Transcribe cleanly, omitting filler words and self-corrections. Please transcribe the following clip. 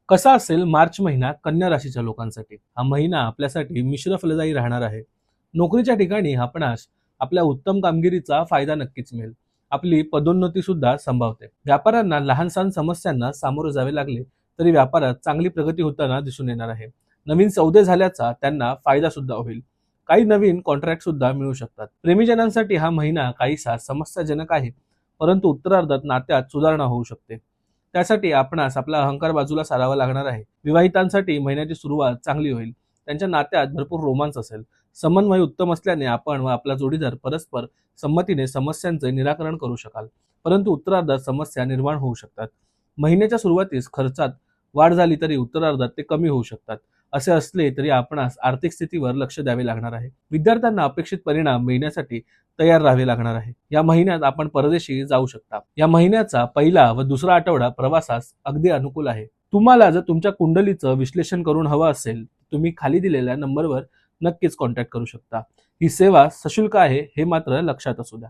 कसा असेल मार्च महिना कन्या राशीच्या लोकांसाठी? हा महिना आपल्यासाठी मिश्र फलदायी राहणार आहे. नोकरीच्या ठिकाणी आपणास आपल्या उत्तम कामगिरीचा फायदा नक्कीच मिळेल. आपली पदोन्नती सुद्धा संभावते. व्यापाऱ्यांना लहान सहान समस्यांना सामोरे जावे लागले तरी व्यापारात चांगली प्रगती होताना दिसून येणार आहे. नवीन सौदे झाल्याचा त्यांना फायदा सुद्धा होईल. काही नवीन कॉन्ट्रॅक्ट सुद्धा मिळू शकतात. प्रेमीजनांसाठी हा महिना काहीसा समस्याजनक आहे, परंतु उत्तरार्धात नात्यात सुधारणा होऊ शकते. त्यासाठी आपणास आपला अहंकार बाजूला सारावा लागणार आहे. विवाहितांसाठी महिन्याची सुरुवात चांगली होईल. त्यांच्या नात्यात भरपूर रोमांस असेल. समन्वय उत्तम असल्याने आपण व आपला जोडीदार परस्पर संमतीने समस्यांचे निराकरण करू शकाल. परंतु उत्तरार्धात समस्या निर्माण होऊ शकतात. महिन्याच्या सुरुवातीस खर्चात वाढ झाली तरी उत्तरार्धात ते कमी होऊ शकतात. असे असले तरी आपणास आर्थिक स्थितीवर लक्ष द्यावे लागणार आहे. विद्यार्थ्यांना अपेक्षित परिणाम मिळण्यासाठी तयार राहावे लागणार आहे. या महिन्यात आपण परदेशी जाऊ शकता. या महिन्याचा पहिला व दुसरा आठवडा प्रवासास अगदी अनुकूल आहे. तुम्हाला जर तुमच्या कुंडलीचं विश्लेषण करून हवं असेल, तुम्ही खाली दिलेल्या नंबरवर नक्कीच कॉन्टॅक्ट करू शकता. ही सेवा सशुल्क आहे हे मात्र लक्षात असू द्या.